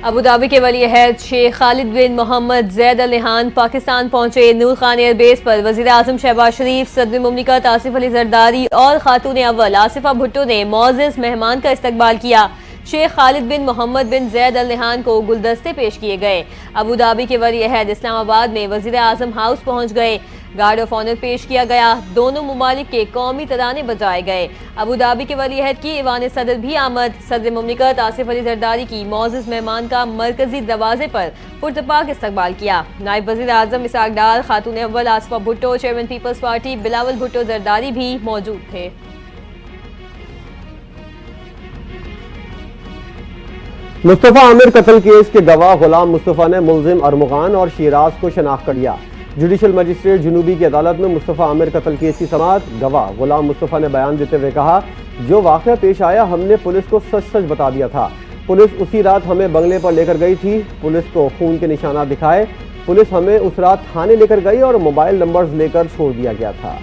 Abu Dhabi के वली अहद शेख खालिद बिन मोहम्मद जैद अल नहान पाकिस्तान पहुंचे। नूर खान एयरबेस पर वजीर आजम शहबाज शरीफ, सदर मुमलिकत आसिफ अली जरदारी और खातून अव्वल आसिफा भुट्टो ने मौजिज मेहमान का इस्तकबाल किया। शेख खालिद बिन मोहम्मद बिन जैद अल नहान को गुलदस्ते पेश किए गए। अबू धाबी के वली अहद इस्लामाबाद में वजीर आजम हाउस पहुंच गए। गार्ड ऑफ ऑनर पेश किया गया। दोनों मुमालिक के कौमी तराने बजाए गए। अबू धाबी के वली अहद की ईवान सदर भी आमद। सदर मुमलिकत आसिफ अली जरदारी की मौजिज मेहमान का मरकजी दरवाजे पर पुरतपाक इस्तकबाल किया। नायब वजीर आजम इसाक डार, खातून अव्वल आसिफा भुट्टो, चेयरमैन पीपल्स पार्टी बिलावल भुट्टो जरदारी भी मौजूद थे। मुस्तफ़ा आमिर कत्ल केस के गवाह गुलाम मुस्तफ़ा ने मुलजिम अरमुगान और शिराज को शनाख्त कर लिया। जुडिशल मजिस्ट्रेट जुनूबी की अदालत में मुस्तफ़ा आमिर कत्ल केस की समाअत। गवाह गुलाम मुस्तफ़ा ने बयान देते हुए कहा, जो वाक़या पेश आया हमने पुलिस को सच सच बता दिया था। पुलिस उसी रात हमें बंगले पर लेकर गई थी। पुलिस को खून के निशानात दिखाए। पुलिस हमें उस रात थाने लेकर गई और मोबाइल नंबर्स लेकर छोड़ दिया गया था।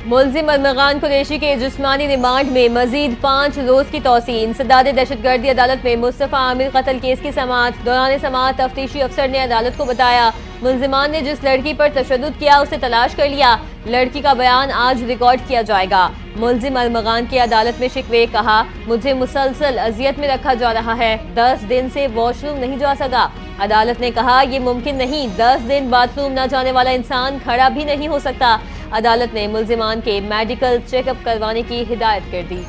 मुलजिम अरमगान कुरैशी के जिस्मानी रिमांड में मजीद 5 रोज की तौसीन। इंसदाद दहशतगर्दी अदालत में मुस्तफ़ा आमिर कत्ल केस की समाअत। दौरान समाअत तफ्तीशी अफसर ने अदालत को बताया, मुलजिमान ने जिस लड़की पर तशद्दुद किया उसे तलाश कर लिया। लड़की का बयान आज रिकॉर्ड किया जाएगा। मुलजिम अरमगान की अदालत में शिकवे। कहा, मुझे मुसलसल अजियत में रखा जा रहा है। 10 दिन से वॉशरूम नहीं जा सका। अदालत ने कहा, ये मुमकिन नहीं, 10 दिन बाथरूम न जाने वाला इंसान खड़ा भी नहीं हो सकता। अदालत ने मुलजिमान के मेडिकल चेकअप करवाने की हिदायत कर दी।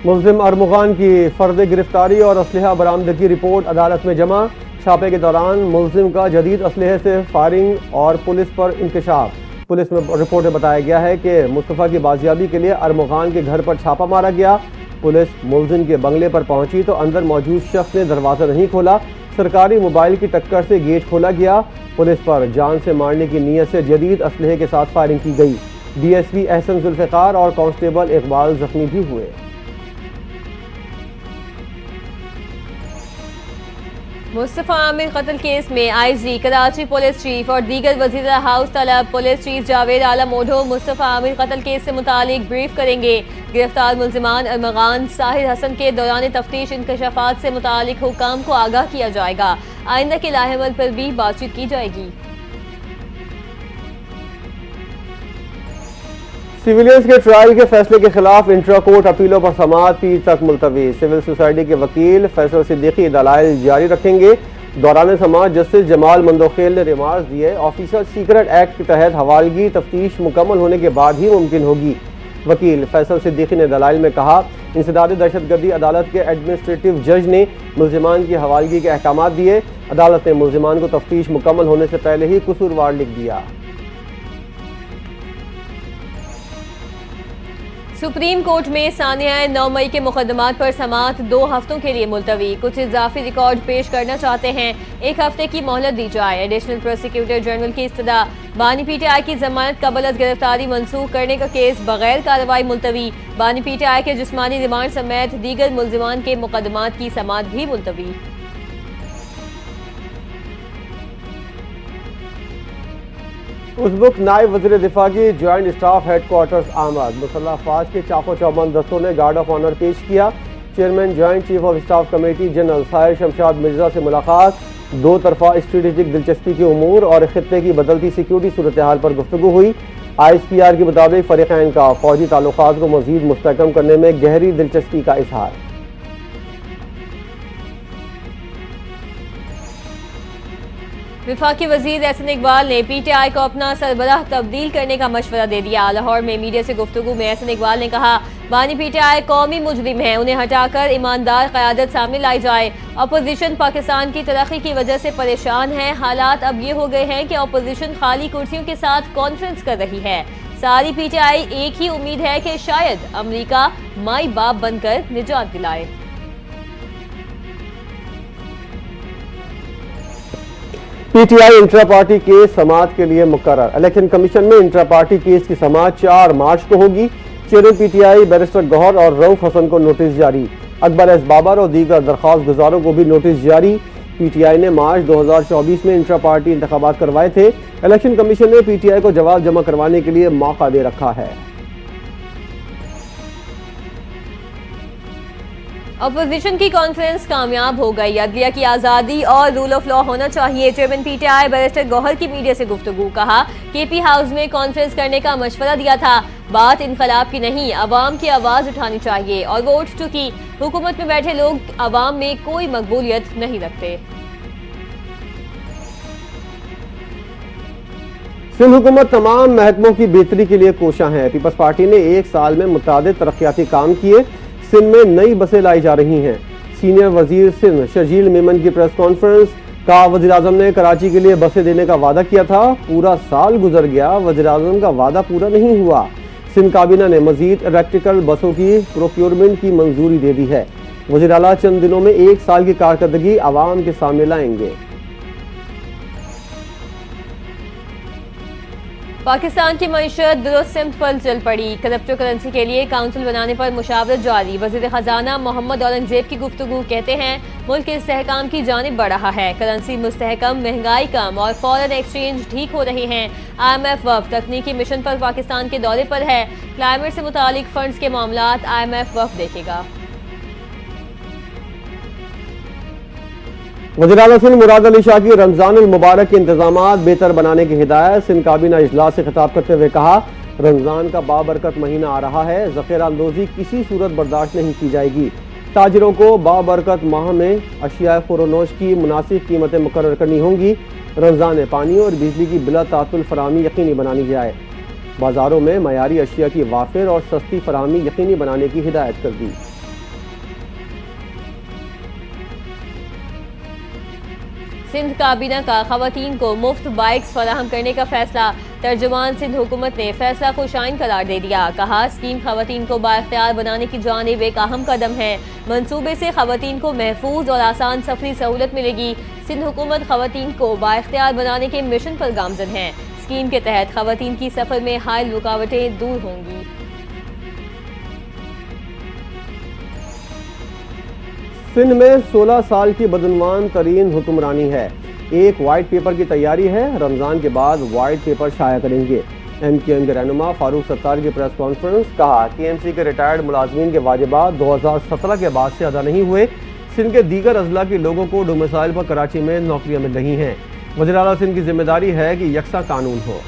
मुलजिम अरमुगान की फर्द गिरफ्तारी और असलहा बरामदगी रिपोर्ट अदालत में जमा। छापे के दौरान मुलजिम का जदीद असलहे से फायरिंग और पुलिस पर इंकशाफ। पुलिस में रिपोर्ट में बताया गया है कि मुस्तफ़ा की बाजियाबी के लिए अरमुगान के घर पर छापा मारा गया। पुलिस मुलजिम के बंगले पर पहुंची तो अंदर मौजूद शख्स ने दरवाज़ा नहीं खोला। सरकारी मोबाइल की टक्कर से गेट खोला गया। पुलिस पर जान से मारने की नीयत से जदीद असलहे के साथ फायरिंग की गई। डीएसपी एहसन जुल्फ़िकार और कांस्टेबल इकबाल जख्मी भी हुए। मुस्तफ़ा आमिर कत्ल केस में आईजी कराची पुलिस चीफ और दीगर वज़ीर हाउस तलब पुलिस चीफ जावेद आलम ओढो मुस्तफ़ा आमिर कत्ल केस से मुतालिक ब्रीफ करेंगे। गिरफ्तार मुलजिमान अरमगान साहिर हसन के दौरान तफ्तीश इंकशाफात से मुतालिक हुकाम को आगाह किया जाएगा। आइंदा के लाहेमल पर भी बातचीत की जाएगी। सिविलियंस के ट्रायल के फैसले के खिलाफ इंट्रा कोर्ट अपीलों पर समाअत पीर तक मुलतवी। सिविल सोसाइटी के वकील फैसल सिद्दीकी दलाइल जारी रखेंगे। दौरान समाअत जस्टिस जमाल मंदोखेल ने रिमार्क्स दिए, ऑफिसर सीक्रेट एक्ट के तहत हवालगी तफ्तीश मुकम्मल होने के बाद ही मुमकिन होगी। वकील फैसल सिद्दीकी ने दलाइल में कहा, इंसदाद दहशतगर्दी अदालत के एडमिनिस्ट्रेटिव जज ने मुलजिमान की हवालगी के अहकाम दिए। अदालत ने मुलजिमान को तफ्तीश मुकम्मल होने से पहले ही कसूरवार लिख दिया। सुप्रीम कोर्ट में सानिया 9 मई के मुकदमात पर समाअत 2 हफ्तों के लिए मुलतवी। कुछ इजाफी रिकॉर्ड पेश करना चाहते हैं, 1 हफ्ते की मोहलत दी जाए। एडिशनल प्रोसिक्यूटर जनरल की इस्तदा। बानी पीटीआई की जमानत कबल अज गिरफ्तारी मनसूख करने का केस बगैर कार्रवाई मुलतवी। बानी पीटीआई के जिस्मानी रिमांड समेत दीगर मुलजिमान के मुकदमात की समाअत भी मुलतवी। उज़्बेक नायब वज़ीर दिफा की जॉइंट स्टाफ हेडक्वार्टर्स आमद। मुसल्लह अफ़वाज के चाको चौबंद दस्तों ने गार्ड ऑफ ऑनर पेश किया। Chairman joint chief of staff committee general Sahir Shamshad Mirza से मुलाकात। 2 तरफा स्ट्रेटेजिक दिलचस्पी के उमूर और खित्ते की बदलती सिक्योरिटी सूरत हाल पर गुफ्तगू हुई। ISPR के मुताबिक फ़रीक़ैन का फ़ौजी ताल्लुक़ात को मज़ीद मुस्तहकम करने में गहरी दिलचस्पी का इजहार। विफाकी वजीर एहसन इकबाल ने पीटीआई को अपना सरबराह तब्दील करने का मशवरा दे दिया। लाहौर में मीडिया से गुफ्तगू में एहसन इकबाल ने कहा, बानी पीटीआई कौमी मुजरिम है, उन्हें हटाकर ईमानदार क़यादत सामने लाई जाए। अपोजिशन पाकिस्तान की तरक्की की वजह से परेशान है। हालात अब ये हो गए हैं कि अपोजिशन खाली कुर्सियों के साथ कॉन्फ्रेंस कर रही है। सारी पीटीआई एक ही उम्मीद है कि शायद अमरीका माई बाप बनकर निजात दिलाए। पीटीआई इंट्रा पार्टी केस समाअत के लिए मुकर्रर। इलेक्शन कमीशन में इंट्रा पार्टी केस की समाअत 4 मार्च को होगी। चेयरमैन पीटीआई बैरिस्टर गौहर और रऊफ हसन को नोटिस जारी। अकबर एस बाबर और दीगर दरख्वास्त गुजारों को भी नोटिस जारी। पीटीआई ने मार्च 2024 में इंट्रा पार्टी इंतखाबात करवाए थे। इलेक्शन कमीशन ने पीटीआई को जवाब जमा करवाने के लिए मौका दे रखा है। अपोजिशन की कॉन्फ्रेंस कामयाब हो गई। अदलिया की आज़ादी और रूल ऑफ लॉ होना चाहिए। चेयरमैन पीटीआई बैरिस्टर गौहर की मीडिया से गुफ्तगू। कहा केपी हाउस में कॉन्फ्रेंस करने का मशवरा दिया था। बात इनकलाब की नहीं, अवाम की आवाज उठानी चाहिए और वो उठ चुकी। हुकूमत में बैठे लोग अवाम में कोई मकबूलियत नहीं रखते। सिंध हुकूमत तमाम महकमों की बेहतरी के लिए कोशा है। पीपल्स पार्टी ने एक साल में मुतादिद तरक्याती काम किए। सिंध में नई बसें लाई जा रही हैं। सीनियर वजीर सिंध शर्जील मेमन की प्रेस कॉन्फ्रेंस। कहा वजीर आजम ने कराची के लिए बसें देने का वादा किया था, पूरा साल गुजर गया, वजीर आजम का वादा पूरा नहीं हुआ। सिंध काबीना ने मजीद इलेक्ट्रिकल बसों की प्रोक्योरमेंट की मंजूरी दे दी है। वजीर आला चंद दिनों में एक साल की कारकर्दगी आवाम के सामने लाएंगे। पाकिस्तान की मईशत दुरुस्त सिमत पर चल पड़ी। क्रिप्टो करेंसी के लिए काउंसिल बनाने पर मुशावरत जारी। वजीर खजाना मोहम्मद औरंगजेब की गुफ्तगू। कहते हैं मुल्क इस्तेहकाम की जानिब बढ़ रहा है। करेंसी मुस्तहकम, महंगाई कम और फॉरेन एक्सचेंज ठीक हो रहे हैं। IMF वफ़द तकनीकी मिशन पर पाकिस्तान के दौरे पर है। क्लाइमेट से मुतालिक फंड्स के मामलात IMF वफ़द देखेगा। वज़ीर आला सिंध मुराद अली शाह की रमजान उल मुबारक के इंतजामात बेहतर बनाने की हिदायत। सिंध काबीना इजलास से खिताब करते हुए कहा रमजान का बाबरकत महीना आ रहा है, ज़ख़ीरा अंदोज़ी किसी सूरत बर्दाश्त नहीं की जाएगी। ताजिरों को बाबरकत माह में अशिया ख़ुरोनोश की मुनासिब कीमतें मुकर्रर करनी होंगी। रमजान में पानी और बिजली की बिला तातुल फराहमी यकीनी बनानी जाए। बाजारों में मयारी अशिया की वाफिर और सस्ती फराहमी यकीनी बनाने की हिदायत कर दी। सिंध काबीना का खवातीन को मुफ्त बाइक्स फराहम करने का फैसला। तर्जुमान सिंध हुकूमत ने फैसला को शाइन करार दे दिया। कहा स्कीम खवातीन को बाइख्तियार बनाने की जानिब एक अहम कदम है। मंसूबे से खवातीन को महफूज और आसान सफरी सहूलत मिलेगी। सिंध हुकूमत खवातीन को बाइख्तियार बनाने के मिशन पर गामजन है। स्कीम के तहत खवातीन की सफर में हायल रुकावटें दूर होंगी। सिंध में 16 साल की बदनवान तरीन हुक्मरानी है। एक वाइट पेपर की तैयारी है। रमजान के बाद वाइट पेपर शाया करेंगे। MQM के रहनुमा फारूक सत्तार की प्रेस कॉन्फ्रेंस। कहा TMC के रिटायर्ड मुलाजमीन के वाजिबात 2017 के बाद से अदा नहीं हुए। सिंध के दीगर अजला के लोगों को डोमिसाइल पर कराची में नौकरियां मिल रही हैं। वज़ीर आला सिंध की जिम्मेदारी है कि यकसा कानून हो।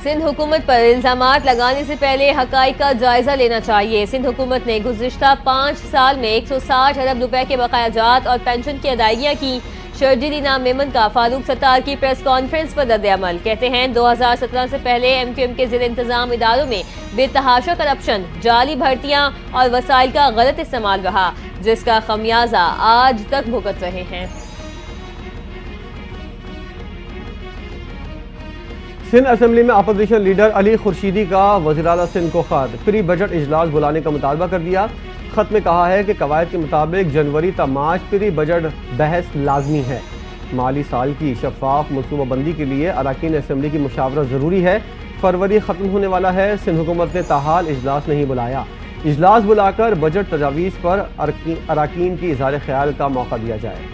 सिंध हुकूमत पर इल्जामात लगाने से पहले हकाइक का जायजा लेना चाहिए। सिंध हुकूमत ने गुज़िश्ता 5 साल में 160 अरब रुपए के बकायाजात और पेंशन की अदायगियाँ की। शर्जील इनाम मेमन का फारूक सत्तार की प्रेस कॉन्फ्रेंस पर रद्द-ए-अमल। कहते हैं 2017 से पहले MQM के ज़ेर इंतज़ाम इदारों में बेतहाशा करप्शन, जाली भर्तियाँ और वसाइल का गलत इस्तेमाल रहा, जिसका खमियाजा आज तक भुगत रहे हैं। सिंध असेंबली में अपोजिशन लीडर अली खुर्शीदी का वज़ीर आला सिंध को खत। प्री बजट इजलास बुलाने का मुतालबा कर दिया। खत में कहा है कि कवायद के मुताबिक जनवरी ता मार्च प्री बजट बहस लाजमी है। माली साल की शफाफ मनसूबाबंदी के लिए अरकान असेंबली की मुशावरत ज़रूरी है। फरवरी ख़त्म होने वाला है। सिंध हुकूमत ने ताहाल इजलास नहीं बुलाया। इजलास बुलाकर बजट तजावीज़ पर अरकान की इज़हार ख्याल का मौका दिया जाए।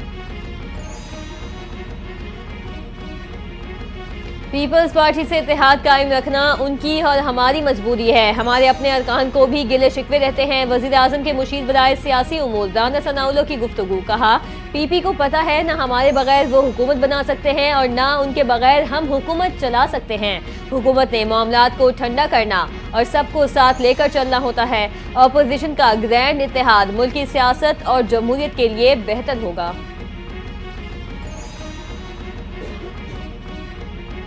पीपल्स पार्टी से इत्तेहाद कायम रखना उनकी और हमारी मजबूरी है। हमारे अपने अरकान को भी गिले शिकवे रहते हैं। वज़ीर आज़म के मुशीर बराए सियासी उमूर राना सनाउल्लाह की गुफ्तगू। कहा PP को पता है न हमारे बगैर वो हुकूमत बना सकते हैं और न उनके बगैर हम हुकूमत चला सकते हैं। हुकूमत ने मामलात को ठंडा करना और सबको साथ लेकर चलना होता है। अपोजिशन का ग्रैंड इत्तेहाद मुल्क की सियासत और जमहूरियत के लिए बेहतर होगा।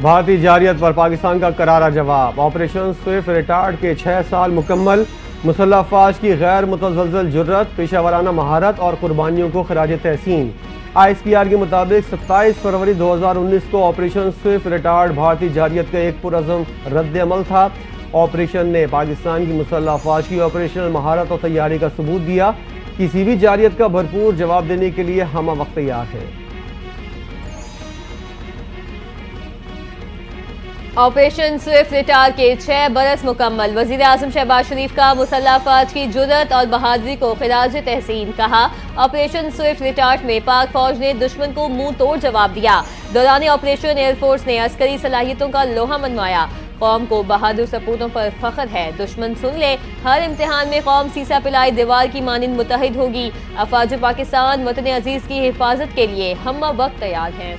भारतीय जारियत पर पाकिस्तान का करारा जवाब। ऑपरेशन स्विफ्ट रिटार्ड के 6 साल मुकम्मल। मुसल्लह अफवाज की गैर मुतज़लज़ल जुर्रत, पेशावराना महारत और कुर्बानियों को खराज तहसीन। ISPR के मुताबिक 27 फरवरी 2019 को ऑपरेशन स्विफ्ट रिटार्ड भारतीय जारियत का एक पुरअज़म रद्द-ए-अमल था। ऑपरेशन ने पाकिस्तान की मुसल्लह अफवाज की ऑपरेशनल महारत और तैयारी का सबूत दिया। किसी भी जारियत का भरपूर जवाब देने के लिए हम वक्त तैयार हैं। ऑपरेशन स्विफ्ट रिटार के 6 बरस मुकम्मल। वजीर आजम शहबाज शरीफ का मुसल्लह अफवाज की जुर्रत और बहादुरी को खिराज तहसीन। कहा, ऑपरेशन स्विफ्ट रिटार में पाक फौज ने दुश्मन को मुंह तोड़ जवाब दिया। दौरान ऑपरेशन एयरफोर्स ने अस्करी सलाहियतों का लोहा मनवाया। कौम को बहादुर सपूतों पर फख्र है। दुश्मन सुन ले, हर इम्तिहान में कौम सीसा पिलाई दीवार की मानिंद मुतहिद होगी। अफवाज पाकिस्तान वतन अजीज की हिफाजत के लिए हम वक्त तैयार हैं।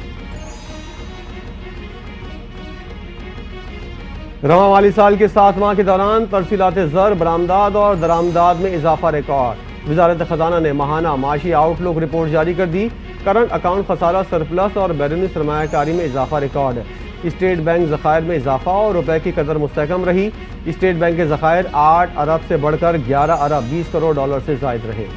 रवां माली साल के 7 माह के दौरान तरसीलात ज़र, बरामदाद और दरामदाद में इजाफा रिकॉर्ड। वजारत खजाना ने माहाना माशी आउटलुक रिपोर्ट जारी कर दी। करंट अकाउंट खसारा सरप्लस और बैरूनी सरमायाकारी में इजाफा रिकॉर्ड। स्टेट बैंक ज़खायर में इजाफा और रुपए की कदर मुस्तहकम रही। स्टेट बैंक के ज़खायर 8 अरब से बढ़कर 11 अरब 20 करोड़ डॉलर से जायद रहे।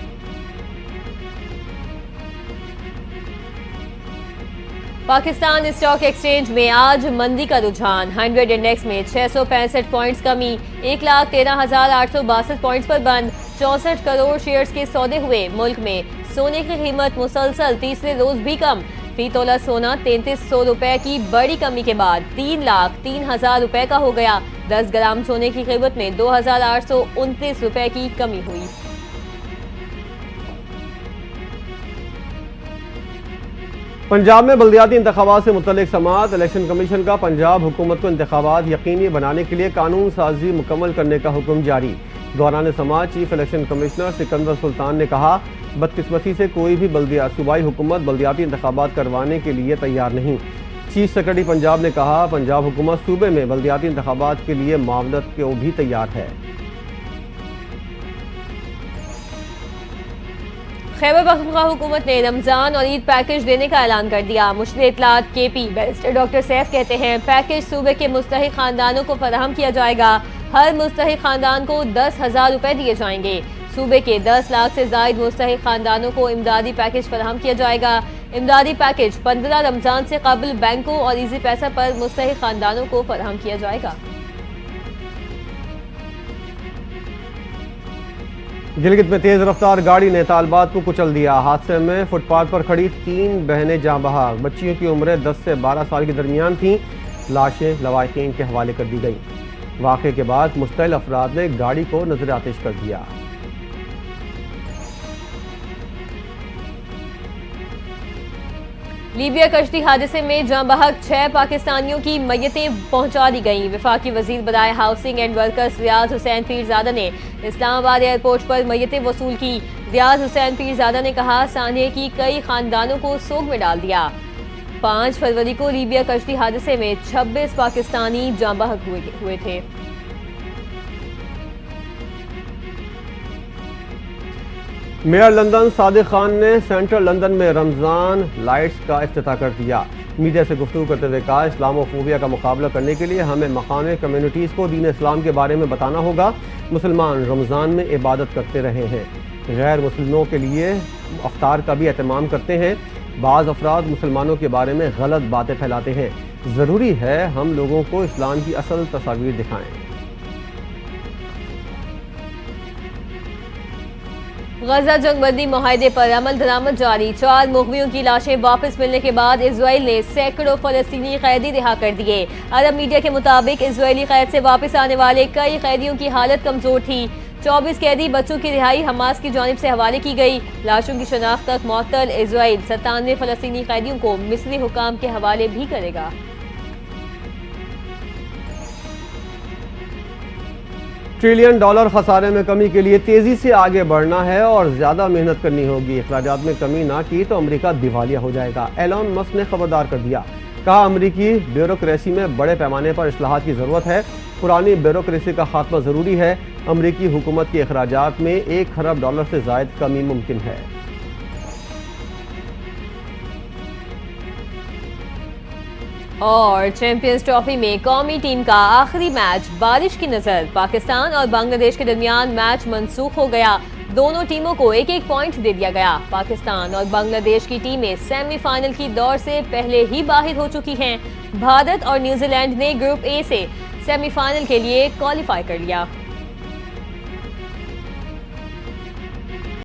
पाकिस्तान स्टॉक एक्सचेंज में आज मंदी का रुझान। 100 इंडेक्स में 665 पॉइंट्स कमी, 1,13,862 पॉइंट्स पर बंद। 64 करोड़ शेयर्स के सौदे हुए। मुल्क में सोने की कीमत मुसलसल तीसरे रोज भी कम। फी तोला सोना 3300 रुपए की बड़ी कमी के बाद 3,03,000 रुपए का हो गया। 10 ग्राम सोने की कीमत में 2,829 रुपए की कमी हुई। पंजाब में बल्दियाती इंतखाबात से मुतल्लिक समाअत। इलेक्शन कमीशन का पंजाब हुकूमत को इंतखाबात यकीनी बनाने के लिए कानून साजी मुकम्मल करने का हुक्म जारी। दौरान समाअत chief election commissioner Sikandar Sultan ने कहा, बदकिस्मती से कोई भी बल्दिया सूबाई हुकूमत बल्दियाती इंतखाबात करवाने के लिए तैयार नहीं। चीफ सेक्रेटरी पंजाब ने कहा, पंजाब हुकूमत सूबे में बल्दियाती इंतखाबात के लिए मावनत को भी तैयार है। खैबर पख्तूनख्वा हुकूमत ने रमजान और ईद पैकेज देने का ऐलान कर दिया। मुश्किल इत्तलात केपी बैरिस्टर डॉक्टर सैफ कहते हैं, पैकेज सूबे के मुस्तहिक खानदानों को फराहम किया जाएगा। हर मुस्तहिक खानदान को 10,000 रुपए दिए जाएंगे। सूबे के 10 लाख से जायद मुस्तहिक खानदानों को इमदादी पैकेज फराहम किया जाएगा। इमदादी पैकेज 15 रमजान से कबल बैंकों और इजी पैसा पर मुस्तहिक खानदानों को फराहम किया जाएगा। गिलगित में तेज रफ्तार गाड़ी ने तालबात को कुचल दिया। हादसे में फुटपाथ पर खड़ी 3 बहनें जाँ बहक। बच्चियों की उम्रें 10 से 12 साल के दरमियान थीं। लाशें लवाहिकीन के हवाले कर दी गई। वाक़े के बाद मुश्तइल अफराद ने गाड़ी को नजर आतिश कर दिया। लीबिया कश्ती हादसे में जाँ बहक 6 पाकिस्तानियों की मय्यतें पहुंचा दी गईं। वफाकी वजीर बराए हाउसिंग एंड वर्कर्स रियाज हुसैन पीरजादा ने इस्लामाबाद एयरपोर्ट पर मय्यतें वसूल की। रियाज हुसैन पीरजादा ने कहा, सानिया की कई खानदानों को सोग में डाल दिया। 5 फरवरी को लीबिया कश्ती हादसे में 26 पाकिस्तानी जाँ बहक हुए थे। मेयर लंदन सादिक खान ने सेंट्रल लंदन में रमजान लाइट्स का इफ्तिताह कर दिया। मीडिया से गुफ्तगू करते हुए कहा, इस्लामोफोबिया का मुकाबला करने के लिए हमें मकामी कम्युनिटीज़ को दीन इस्लाम के बारे में बताना होगा। मुसलमान रमज़ान में इबादत करते रहे हैं, गैर मुस्लिमों के लिए अफ्तार का भी एहतमाम करते हैं। बाज़ अफराद मुसलमानों के बारे में गलत बातें फैलाते हैं। ज़रूरी है हम लोगों को इस्लाम की असल तस्वीर दिखाएं। गजा जंगबंदी मुआहदे पर अमल दरामद जारी। 4 मुग़वियों की लाशें वापस मिलने के बाद इजराइल ने सैकड़ों फ़लस्तीनी कैदी रिहा कर दिए। अरब मीडिया के मुताबिक इजरायली कैद से वापस आने वाले कई कैदियों की हालत कमजोर थी। 24 कैदी बच्चों की रिहाई हमास की जानिब से हवाले की गई। लाशों की शनाख्त तक मुअत्तल। इजराइल 97 फ़लस्तीनी कैदियों को मिस्री हुकाम के हवाले भी करेगा। $1 ट्रिलियन खसारे में कमी के लिए तेजी से आगे बढ़ना है और ज्यादा मेहनत करनी होगी। अखराजात में कमी ना की तो अमेरिका दिवालिया हो जाएगा। एलन मस्क ने खबरदार कर दिया। कहा, अमेरिकी ब्यूरोक्रेसी में बड़े पैमाने पर इस्लाहात की जरूरत है। पुरानी ब्यूरोक्रेसी का खात्मा जरूरी है। अमेरिकी हुकूमत के अखराजात में $1 खरब से जायद कमी मुमकिन है। और चैंपियंस ट्रॉफी में कौमी टीम का आखिरी मैच बारिश की नजर। पाकिस्तान और बांग्लादेश के दरमियान मैच मनसूख हो गया। दोनों टीमों को 1-1 पॉइंट दे दिया गया। पाकिस्तान और बांग्लादेश की टीमें सेमीफाइनल की दौड़ से पहले ही बाहर हो चुकी हैं। भारत और न्यूजीलैंड ने ग्रुप ए से सेमीफाइनल के लिए क्वालिफाई कर लिया।